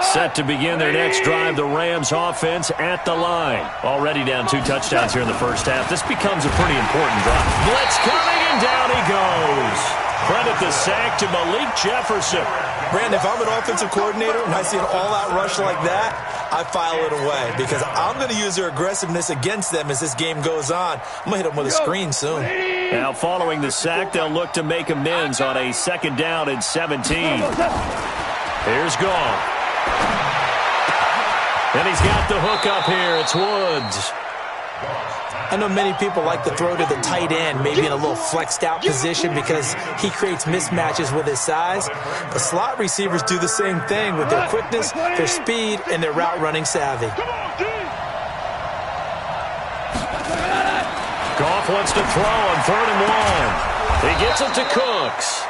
Set to begin their next drive, the Rams offense at the line. Already down 2 touchdowns here in the first half. This becomes a pretty important drive. Blitz coming, and down he goes. Credit the sack to Malik Jefferson. Brandon, if I'm an offensive coordinator and I see an all-out rush like that, I file it away because I'm going to use their aggressiveness against them as this game goes on. I'm going to hit them with a screen soon. Now, following the sack, they'll look to make amends on a 2nd down and 17. Here's Goff. And he's got the hook up here. It's Woods. I know many people like to throw to the tight end, maybe in a little flexed out position because he creates mismatches with his size. The slot receivers do the same thing with their quickness, their speed, and their route running savvy. Goff wants to throw on 3rd and 1. He gets it to Cooks.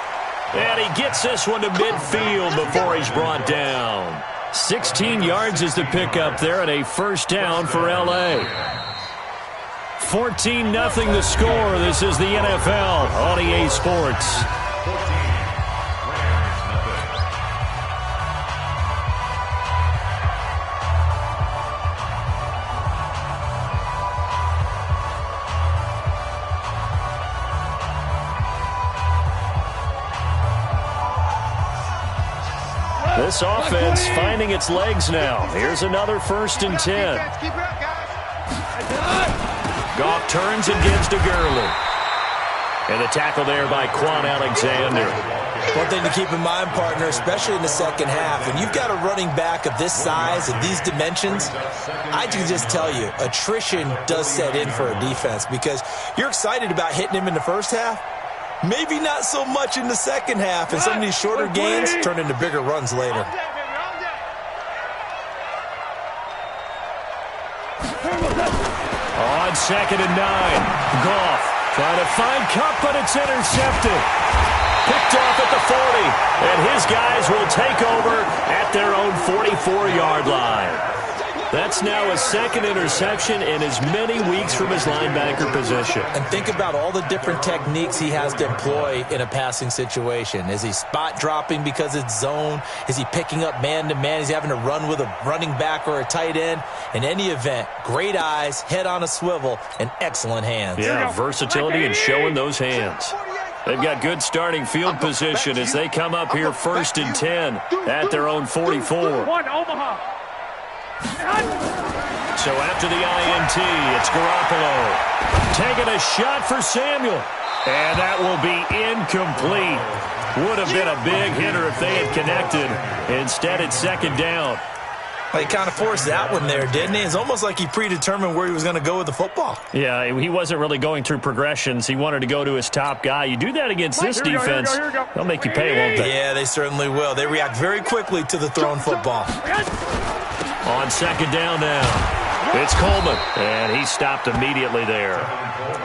And he gets this one to midfield before he's brought down. 16 yards is the pickup there and a 1st down for L.A. 14-0 the score. This is the NFL on EA Sports. This offense finding its legs now. Here's another 1st and 10. Goff turns and gives to Gurley. And the tackle there by Quan Alexander. One thing to keep in mind, partner, especially in the second half, when you've got a running back of this size and these dimensions, I can just tell you, attrition does set in for a defense because you're excited about hitting him in the first half. Maybe not so much in the second half, and some of these shorter gains turn into bigger runs later. On 2nd and 9, Goff trying to find Kupp, but it's intercepted. Picked off at the 40, and his guys will take over at their own 44-yard line. That's now a 2nd interception in as many weeks from his linebacker position. And think about all the different techniques he has to employ in a passing situation. Is he spot dropping because it's zone? Is he picking up man-to-man? Is he having to run with a running back or a tight end? In any event, great eyes, head on a swivel, and excellent hands. Yeah, versatility and showing those hands. They've got good starting field position as they come up here 1st and 10 at their own 44. So after the INT, it's Garoppolo taking a shot for Samuel. And that will be incomplete. Would have been a big hitter if they had connected. Instead, it's 2nd down. Well, he kind of forced that one there, didn't he? It's almost like he predetermined where he was going to go with the football. Yeah, he wasn't really going through progressions. He wanted to go to his top guy. You do that against this defense, they'll make you pay, won't they? Yeah, they certainly will. They react very quickly to the thrown football. On 2nd down now, it's Coleman, and he stopped immediately there.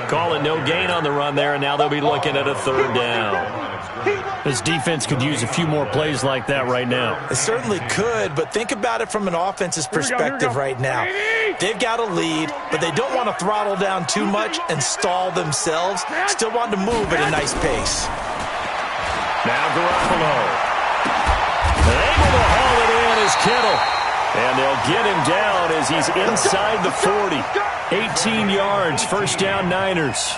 Calling no gain on the run there, and now they'll be looking at a 3rd down. This defense could use a few more plays like that right now. It certainly could, but think about it from an offense's perspective right now. They've got a lead, but they don't want to throttle down too much and stall themselves. Still want to move at a nice pace. Now Garoppolo. Able to haul it in is Kittle. And they'll get him down as he's inside the 40. 18 yards, 1st down Niners.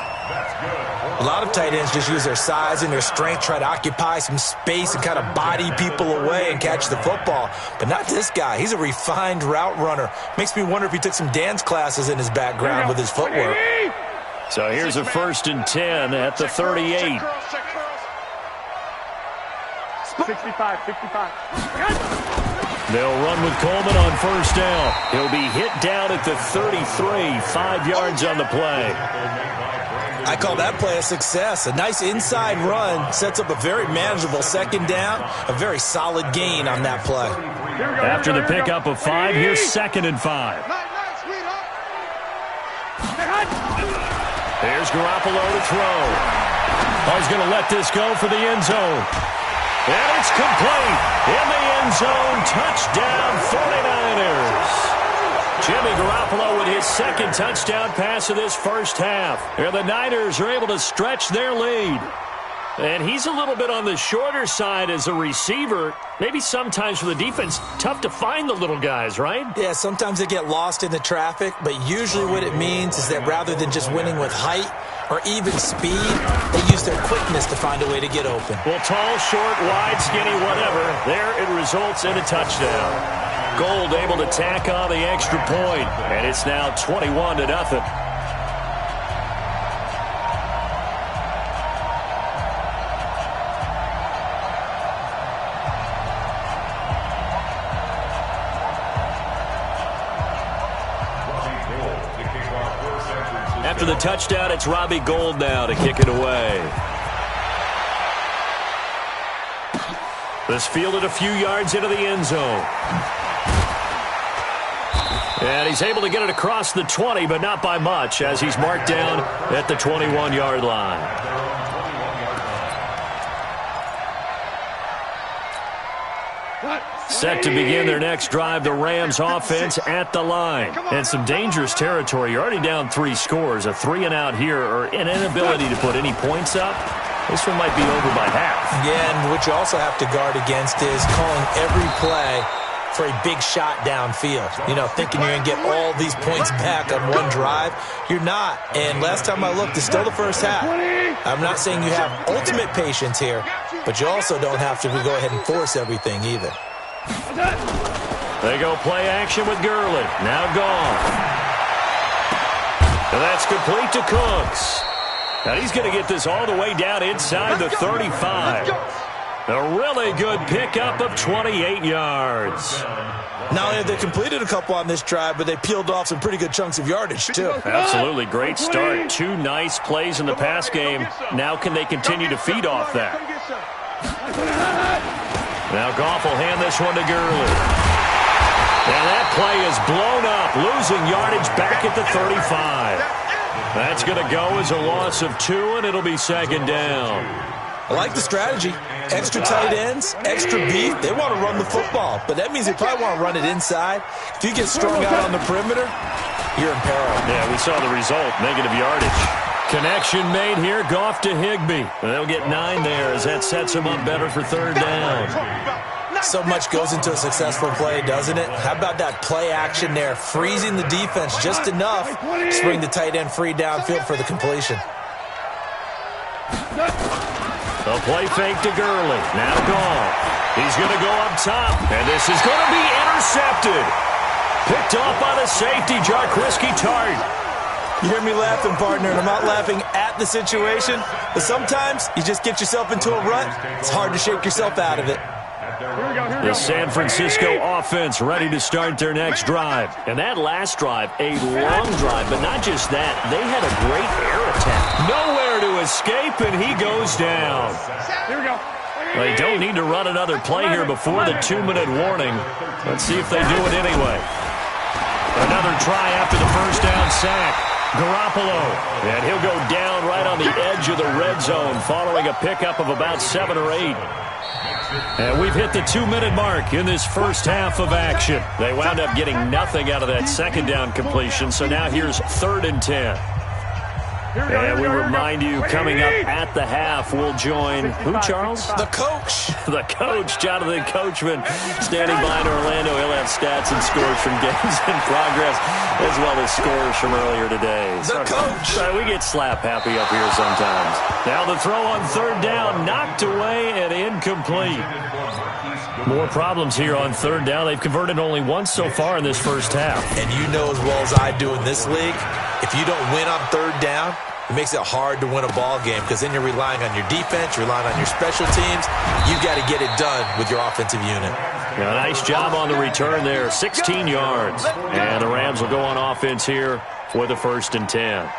A lot of tight ends just use their size and their strength, try to occupy some space and kind of body people away and catch the football. But not this guy. He's a refined route runner. Makes me wonder if he took some dance classes in his background with his footwork. So here's a 1st and 10 at the 38. 65. They'll run with Coleman on 1st down. He'll be hit down at the 33, 5 yards on the play. I call that play a success. A nice inside run sets up a very manageable 2nd down, a very solid gain on that play. After the pickup of 5, here's 2nd and 5. Here's Garoppolo to throw. He's going to let this go for the end zone. And it's complete. In the end zone, touchdown 49ers. Jimmy Garoppolo with his 2nd touchdown pass of this first half. And the Niners are able to stretch their lead. And he's a little bit on the shorter side as a receiver. Maybe sometimes for the defense, tough to find the little guys, right? Yeah, sometimes they get lost in the traffic, but usually what it means is that rather than just winning with height or even speed, they use their quickness to find a way to get open. Well, tall, short, wide, skinny, whatever, there it results in a touchdown. Gold able to tack on the extra point, and it's now 21-0. After the touchdown, it's Robbie Gould now to kick it away. This fielded a few yards into the end zone. And he's able to get it across the 20, but not by much, as he's marked down at the 21-yard line. Set to begin their next drive, the Rams offense at the line. And some dangerous territory. You're already down 3 scores. A 3-and-out here, or an inability to put any points up. This one might be over by half. Yeah, and what you also have to guard against is calling every play for a big shot downfield. You know, thinking you're going to get all these points back on one drive. You're not. And last time I looked, it's still the first half. I'm not saying you have ultimate patience here, but you also don't have to go ahead and force everything either. They go play action with Gurley. Now gone. And that's complete to Cooks. And he's going to get this all the way down inside the 35. A really good pickup of 28 yards. Not only have they completed a couple on this drive, but they peeled off some pretty good chunks of yardage, too. Absolutely. Great start. 2 nice plays in the pass game. Now can they continue to feed off that? Now Goff will hand this one to Gurley. And that play is blown up, losing yardage back at the 35. That's going to go as a loss of 2, and it'll be second down. I like the strategy. Extra tight ends, extra beef. They want to run the football, but that means they probably want to run it inside. If you get strung out on the perimeter, you're in peril. Yeah, we saw the result, negative yardage. Connection made here, Goff to Higbee. They'll get 9 there as that sets him up better for third down. So much goes into a successful play, doesn't it? How about that play action there, freezing the defense just enough to bring the tight end free downfield for the completion. The play fake to Gurley. Now Goff. He's going to go up top, and this is going to be intercepted. Picked off by the safety, Jaquiski Tartt. You hear me laughing, partner, and I'm not laughing at the situation, but sometimes you just get yourself into a rut. It's hard to shake yourself out of it. The San Francisco offense ready to start their next drive. And that last drive, a long drive, but not just that. They had a great air attack. Nowhere to escape, and he goes down. They don't need to run another play here before the 2-minute warning. Let's see if they do it anyway. Another try after the first down sack. Garoppolo, and he'll go down right on the edge of the red zone following a pickup of about 7 or 8. And we've hit the 2-minute mark in this first half of action. They wound up getting nothing out of that second down completion, so now here's 3rd and 10. And we remind you, coming up at the half, we'll join, who, Charles? The coach. The coach, Jonathan Coachman, standing by in Orlando. He'll have stats and scores from games in progress, as well as scores from earlier today. The coach. We get slap happy up here sometimes. Now the throw on 3rd down, knocked away and incomplete. More problems here on 3rd down. They've converted only once so far in this first half. And you know as well as I do in this league, if you don't win on 3rd down, it makes it hard to win a ball game because then you're relying on your defense, you're relying on your special teams. You've got to get it done with your offensive unit. Yeah, nice job on the return there, 16 yards. And the Rams will go on offense here for the 1st and 10.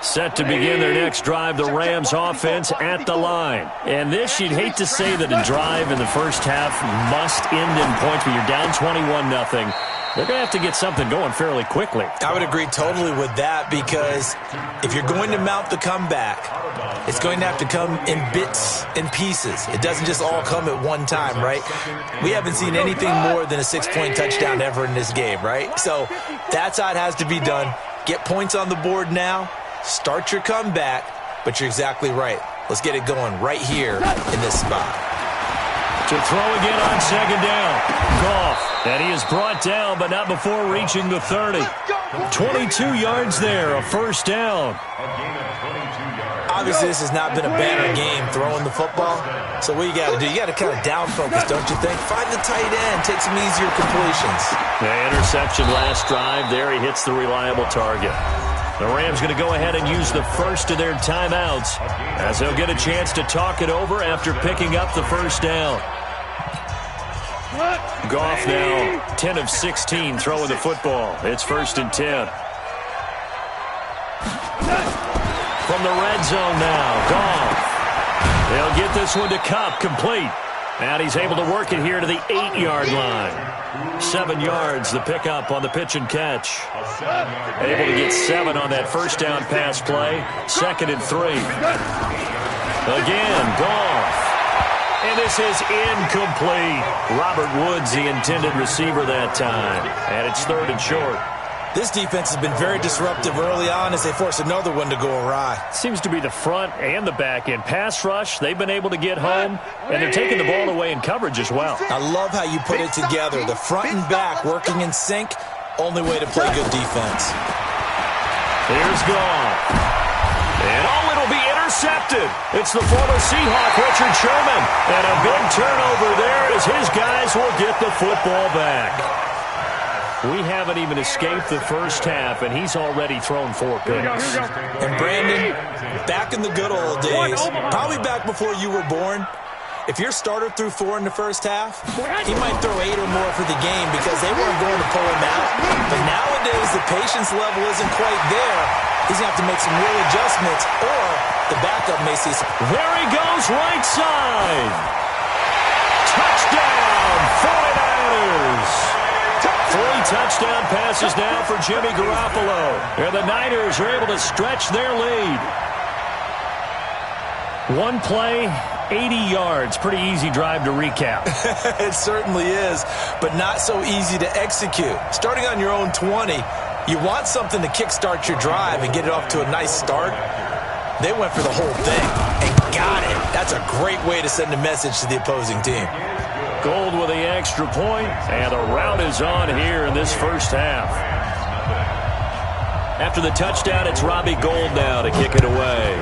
Set to begin their next drive, the Rams offense at the line. And this, you'd hate to say that a drive in the first half must end in points, but you're down 21-0. they're going to have to get something going fairly quickly. I would agree totally with that, because if you're going to mount the comeback, it's going to have to come in bits and pieces. It doesn't just all come at one time, right? We haven't seen anything more than a 6-point touchdown ever in this game, right? So that's how it has to be done. Get points on the board now. Start your comeback. But you're exactly right. Let's get it going right here in this spot. To throw again on second down. Goff. And he is brought down, but not before reaching the 30. 22 yards there, a first down. Obviously, this has not been a banner game throwing the football. So what you got to do, you got to kind of down focus, don't you think? Find the tight end, take some easier completions. The interception last drive there. He hits the reliable target. The Rams going to go ahead and use the first of their timeouts as they'll get a chance to talk it over after picking up the first down. Goff now 10 of 16 throwing the football. It's 1st and 10. From the red zone now, Goff. They'll get this one to Kupp, complete. And he's able to work it here to the 8-yard line. 7 yards, the pickup on the pitch and catch. Able to get 7 on that first down pass play. 2nd and 3. Again, Goff. And this is incomplete. Robert Woods, the intended receiver that time. And it's 3rd and short. This defense has been very disruptive early on as they force another one to go awry. Seems to be the front and the back end. Pass rush, they've been able to get home, and they're taking the ball away in coverage as well. I love how you put it together. The front and back working in sync, only way to play good defense. Here's Goff. And it'll be intercepted. It's the former Seahawk, Richard Sherman. And a big turnover there as his guys will get the football back. We haven't even escaped the first half, and he's already thrown 4 picks. And Brandon, back in the good old days, probably back before you were born, if your starter threw 4 in the first half, he might throw 8 or more for the game because they weren't going to pull him out. But nowadays, the patience level isn't quite there. He's going to have to make some real adjustments, or the backup may see some. There he goes, right side. Touchdown, 49ers. 3 touchdown passes now for Jimmy Garoppolo. And the Niners are able to stretch their lead. One play, 80 yards. Pretty easy drive to recap. It certainly is, but not so easy to execute. Starting on your own 20, you want something to kickstart your drive and get it off to a nice start. They went for the whole thing and got it. That's a great way to send a message to the opposing team. Gold with the extra point, and the route is on here in this first half. After the touchdown, it's Robbie Gould now to kick it away.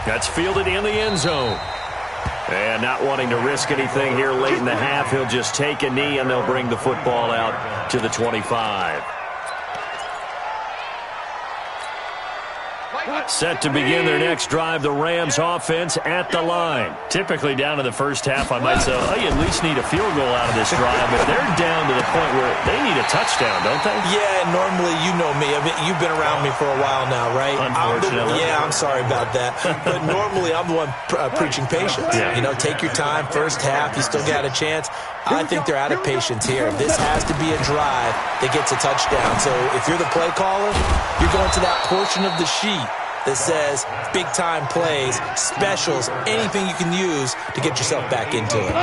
That's fielded in the end zone. And not wanting to risk anything here late in the half, he'll just take a knee, and they'll bring the football out to the 25. Set to begin their next drive, the Rams offense at the line. Typically down to the first half, I might say, oh, you at least need a field goal out of this drive, but they're down to the point where they need a touchdown, don't they? Yeah, normally, you know me. You've been around me for a while now, right? Unfortunately. I'm sorry about that. But normally, I'm the one preaching patience. Yeah. You know, take your time, first half, you still got a chance. I think they're out of patience here. This has to be a drive that gets a touchdown. So if you're the play caller, you're going to that portion of the sheet that says big-time plays, specials, anything you can use to get yourself back into it.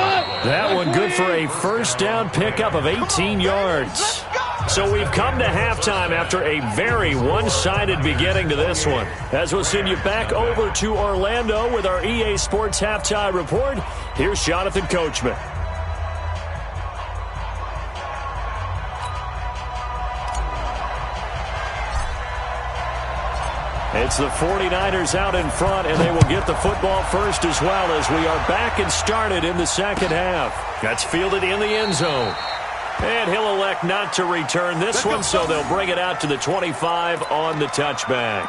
That one good for a first down pickup of 18 yards. So we've come to halftime after a very one-sided beginning to this one. As we'll send you back over to Orlando with our EA Sports Halftime Report, here's Jonathan Coachman. It's the 49ers out in front, and they will get the football first as well as we are back and started in the second half. That's fielded in the end zone. And he'll elect not to return this one, so they'll bring it out to the 25 on the touchback.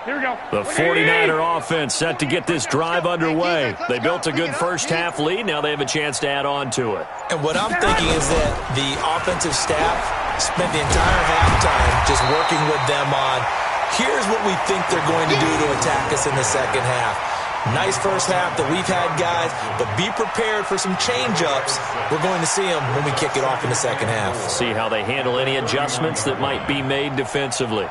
Here we go. The 49er offense set to get this drive underway. They built a good first half lead. Now they have a chance to add on to it. And what I'm thinking is that the offensive staff spent the entire halftime just working with them on, here's what we think they're going to do to attack us in the second half. Nice first half that we've had, guys, but be prepared for some change-ups. We're going to see them when we kick it off in the second half. See how they handle any adjustments that might be made defensively.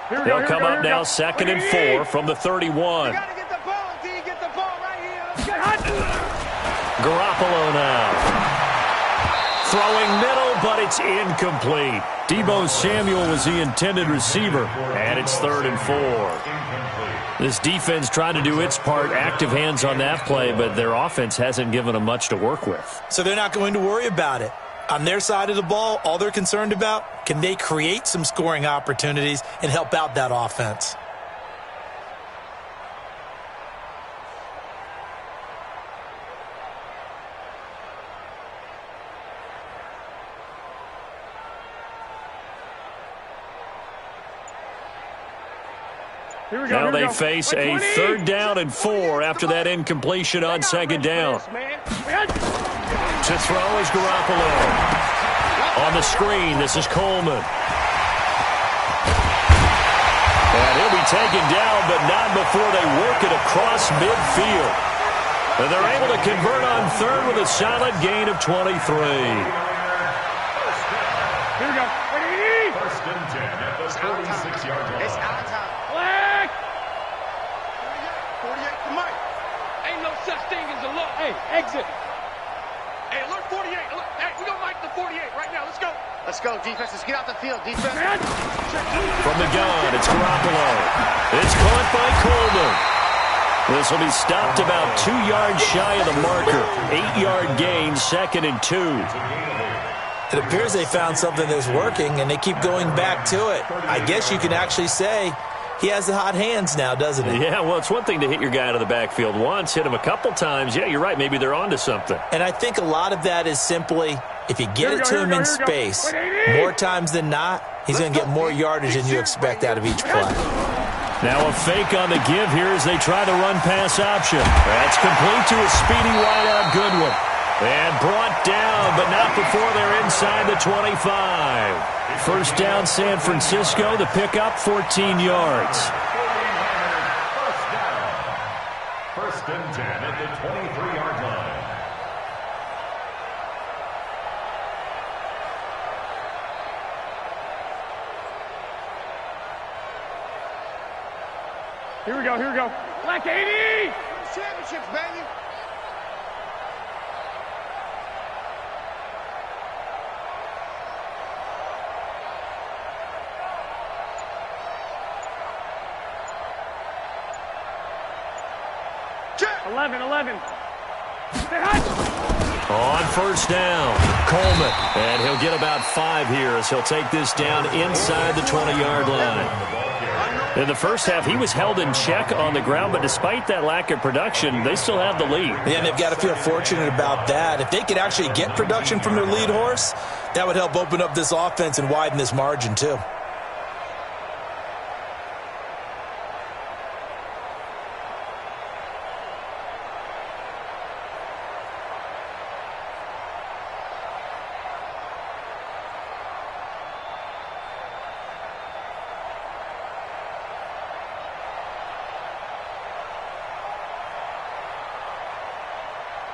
They'll come up now, 2nd and 4 from the 31. Get the ball, D. Get the ball right here. Garoppolo now. Throwing middle, but it's incomplete. Deebo Samuel was the intended receiver, and it's 3rd and 4. This defense trying to do its part, active hands on that play, but their offense hasn't given them much to work with. So they're not going to worry about it. On their side of the ball, all they're concerned about, can they create some scoring opportunities and help out that offense? Now they face a 3rd down and 4 after that incompletion on 2nd down. To throw is Garoppolo. On the screen, this is Coleman. And he'll be taken down, but not before they work it across midfield. And they're able to convert on 3rd with a solid gain of 23. Here we go. 1st and 10 at the 46-yard line. It's out of time. Flag! 48 to Mike. Ain't no such thing as a look. Hey, exit. Hey, alert 48. Alert. Hey, we gonna Mike the 48 right now. Let's go. Let's go, defense. Let's get out the field. Defense. From the gun, it's Garoppolo. It's caught by Coleman. This will be stopped about 2 yards shy of the marker. 8-yard gain, 2nd and 2. It appears they found something that's working, and they keep going back to it. I guess you can actually say he has the hot hands now, doesn't he? Yeah, well, it's one thing to hit your guy out of the backfield once, hit him a couple times. Yeah, you're right. Maybe they're onto something. And I think a lot of that is simply, if you get it to him in space, more times than not, he's going to get more yardage than you expect out of each play. Now a fake on the give here as they try the run-pass option. That's complete to a speedy wideout Goodwin. And brought down, but not before they're inside the 25. First down, San Francisco. The pickup, 14 yards. First and 10 at the 23-yard line. Here we go. Here we go. Black 80. Championships, baby. Check. 11. On first down, Coleman. And he'll get about 5 here as he'll take this down inside the 20-yard line. In the first half, he was held in check on the ground, but despite that lack of production, they still have the lead. Yeah, and they've got to feel fortunate about that. If they could actually get production from their lead horse, that would help open up this offense and widen this margin too.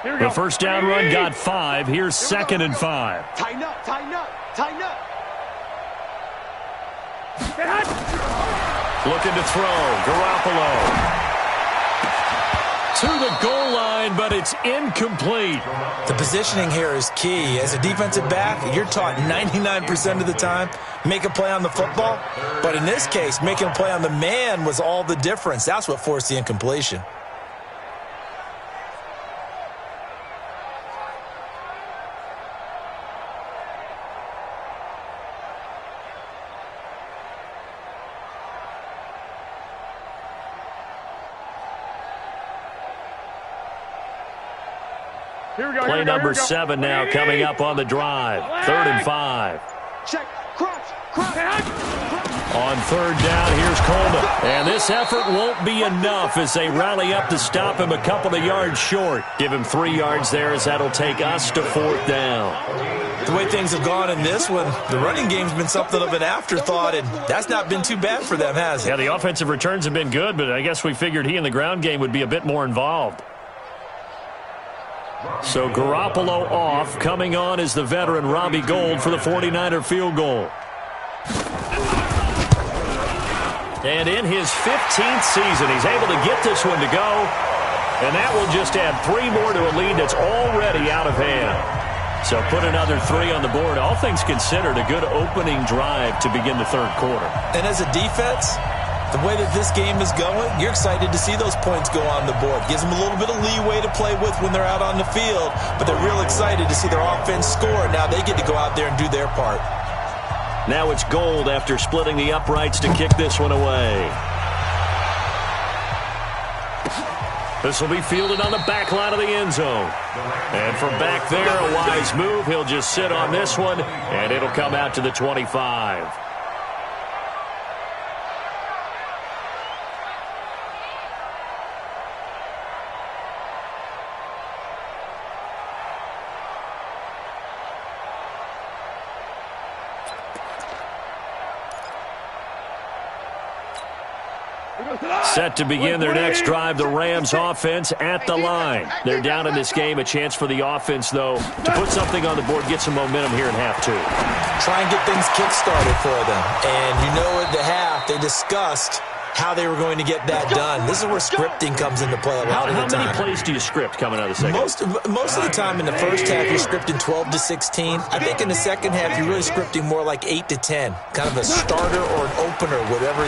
The first down run got 5. Here's 2nd and 5. Tighten up. Looking to throw. Garoppolo. To the goal line, but it's incomplete. The positioning here is key. As a defensive back, you're taught 99% of the time, make a play on the football. But in this case, making a play on the man was all the difference. That's what forced the incompletion. Play number 7 now coming up on the drive. 3rd and 5. Check. Cross. On 3rd down, here's Coleman. And this effort won't be enough as they rally up to stop him a couple of yards short. Give him 3 yards there as that'll take us to 4th down. The way things have gone in this one, the running game's been something of an afterthought, and that's not been too bad for them, has it? Yeah, the offensive returns have been good, but I guess we figured he in the ground game would be a bit more involved. So Garoppolo off. Coming on is the veteran Robbie Gould for the 49er field goal. And in his 15th season, he's able to get this one to go. And that will just add 3 more to a lead that's already out of hand. So put another 3 on the board. All things considered, a good opening drive to begin the 3rd quarter. And as a defense, the way that this game is going, you're excited to see those points go on the board. Gives them a little bit of leeway to play with when they're out on the field, but they're real excited to see their offense score. Now they get to go out there and do their part. Now it's Gould after splitting the uprights to kick this one away. This will be fielded on the back line of the end zone. And from back there, a wise move. He'll just sit on this one, and it'll come out to the 25. Set to begin their next drive, the Rams offense at the line. They're down in this game. A chance for the offense, though, to put something on the board, get some momentum here in half 2. Try and get things kick-started for them. And you know at the half, they discussed how they were going to get that done. This is where scripting comes into play a lot of the time. How many plays do you script coming out of the second? Most of the time in the first half, you're scripting 12 to 16. I think in the second half, you're really scripting more like 8 to 10. Kind of a starter or an opener, whatever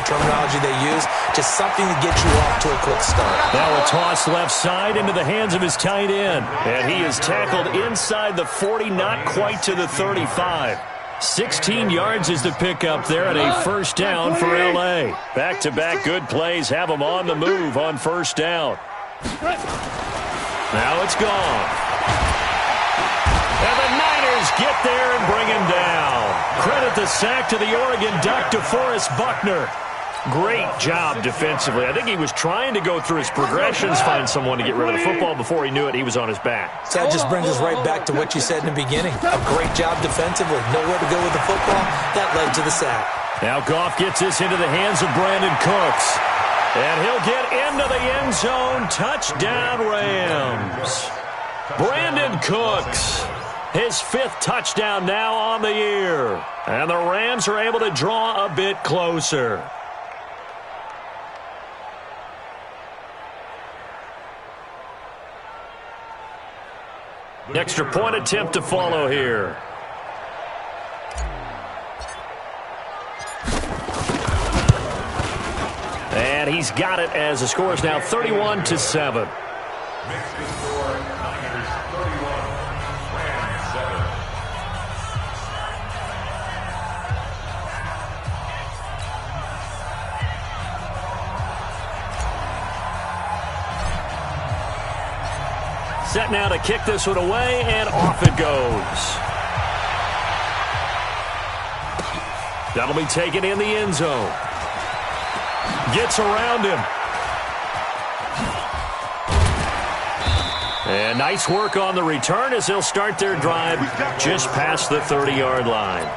terminology they use. Just something to get you off to a quick start. Now a toss left side into the hands of his tight end. And he is tackled inside the 40, not quite to the 35. 16 yards is the pickup there and a 1st down for L.A. Back-to-back good plays have them on the move on 1st down. Now it's gone. And the Niners get there and bring him down. Credit the sack to the Oregon Duck, DeForest Buckner. Great job defensively. I think he was trying to go through his progressions, find someone to get rid of the football. Before he knew it, he was on his back. So that just brings us right back to what you said in the beginning. A great job defensively. Nowhere to go with the football. That led to the sack. Now Goff gets this into the hands of Brandon Cooks. And he'll get into the end zone. Touchdown, Rams. Brandon Cooks. His 5th touchdown now on the year. And the Rams are able to draw a bit closer. Extra point attempt to follow here. And he's got it as the score is now 31-7. Set now to kick this one away, and off it goes. That'll be taken in the end zone. Gets around him. And nice work on the return as they'll start their drive just past the 30-yard line.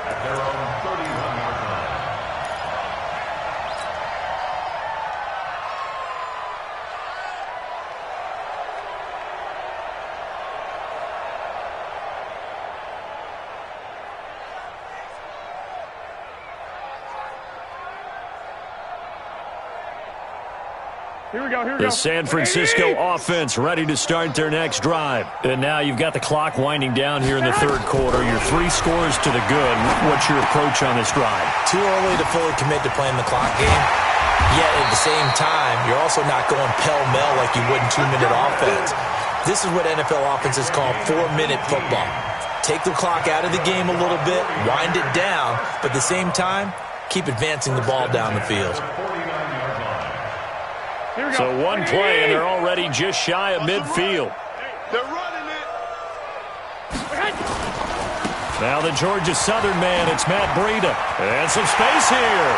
The San Francisco offense ready to start their next drive. And now you've got the clock winding down here in the 3rd quarter. Your 3 scores to the good. What's your approach on this drive? Too early to fully commit to playing the clock game. Yet at the same time, you're also not going pell-mell like you would in 2-minute offense. This is what NFL offenses call 4-minute football. Take the clock out of the game a little bit, wind it down, but at the same time, keep advancing the ball down the field. So one play, and they're already just shy of midfield. They're running Now the Georgia Southern man, it's Matt Breida. And some space here.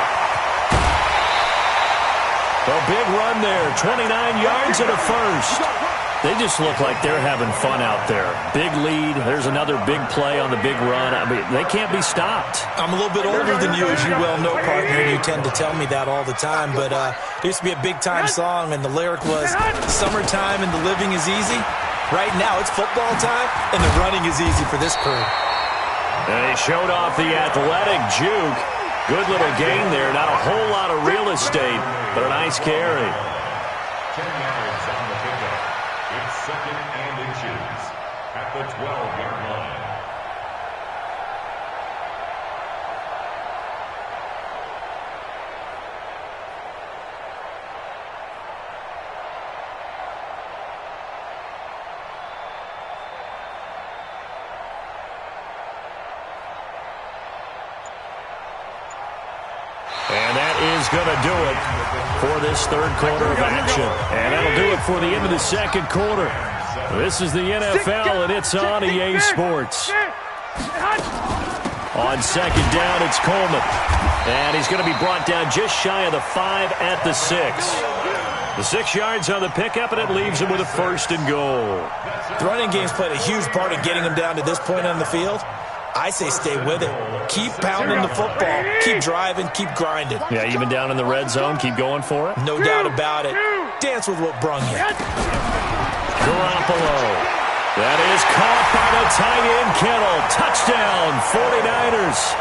A big run there, 29 yards and a first. They just look like they're having fun out there. Big lead. There's another big play on the big run. I mean, they can't be stopped. I'm a little bit older than you, as you well know, partner, and you tend to tell me that all the time. But there used to be a big-time song, and the lyric was, "Summertime and the living is easy." Right now, it's football time, and the running is easy for this crew. And he showed off the athletic juke. Good little gain there. Not a whole lot of real estate, but a nice carry. 10 yards on the pickup. It's 2nd and inches at the 12-yard line. And that is going to do it for this third quarter of action. And that'll do it for the end of the second quarter. This is the NFL, and it's on EA Sports. On second down, it's Coleman. And he's going to be brought down just shy of the 5 at the 6. The 6 yards on the pickup, and it leaves him with a 1st and goal. The running game's played a huge part in getting him down to this point on the field. I say stay with it. Keep pounding the football. Keep driving. Keep grinding. Yeah, even down in the red zone, keep going for it. No doubt about it. Dance with what brung you. Garoppolo. That is caught by the tight end, Kittle. Touchdown, 49ers.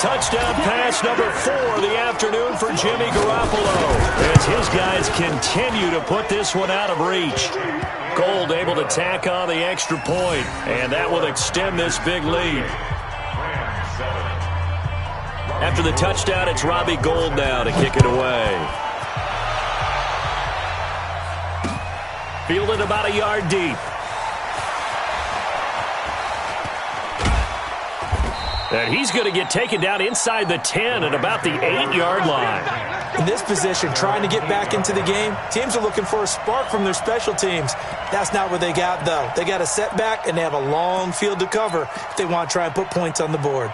Touchdown pass number 4 of the afternoon for Jimmy Garoppolo. As his guys continue to put this one out of reach. Gold able to tack on the extra point, and that will extend this big lead. After the touchdown, it's Robbie Gould now to kick it away. Fielded about a yard deep. And he's going to get taken down inside the 10 at about the 8-yard line. In this position, trying to get back into the game, teams are looking for a spark from their special teams. That's not what they got, though. They got a setback, and they have a long field to cover if they want to try and put points on the board.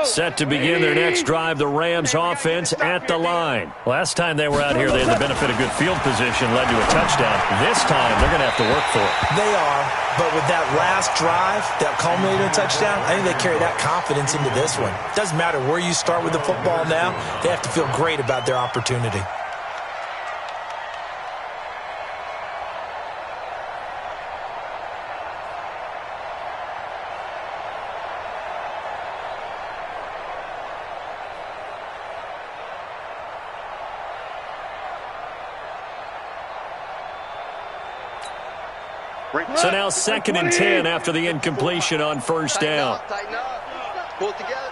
Set to begin their next drive, the Rams offense at the line. Last time they were out here, they had the benefit of good field position, led to a touchdown. This time, they're going to have to work for it. They are, but with that last drive, that culminated in a touchdown, I think they carry that confidence into this one. Doesn't matter where you start with the football now, they have to feel great about their opportunity. So now 2nd and 10 after the incompletion on 1st down. Tighten up. Pull it together.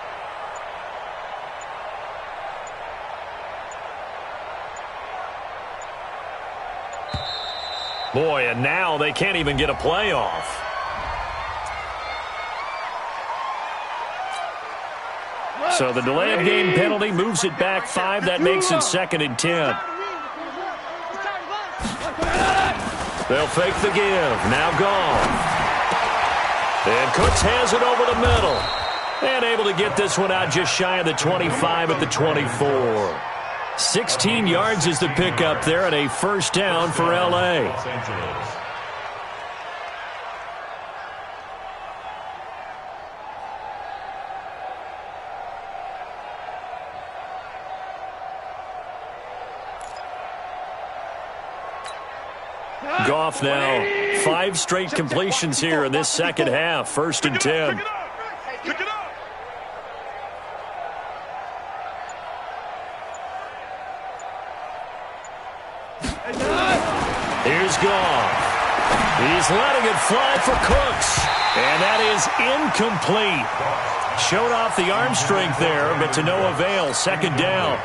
Boy, and now they can't even get a play off. So the delay of game penalty moves it back 5. That makes it 2nd and 10. They'll fake the give. Now gone. And Cooks has it over the middle. And able to get this one out just shy of the 25 at the 24. 16 yards is the pickup there and a 1st down for L.A. Goff now 5 straight completions here in this second half. 1st and 10. Pick it up. Here's Goff. He's letting it fly for Cooks. And that is incomplete. Showed off the arm strength there, but to no avail. 2nd down.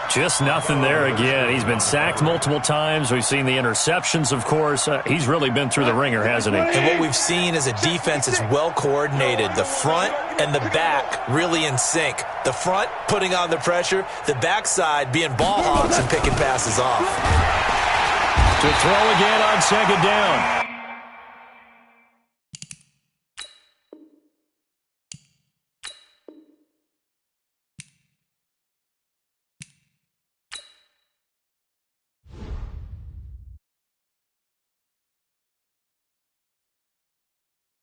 Just nothing there again. He's been sacked multiple times. We've seen the interceptions, of course. He's really been through the ringer, hasn't he? And what we've seen is a defense that's well coordinated. The front and the back really in sync. The front putting on the pressure. The backside being ball hawks and picking passes off. To To throw again on second down.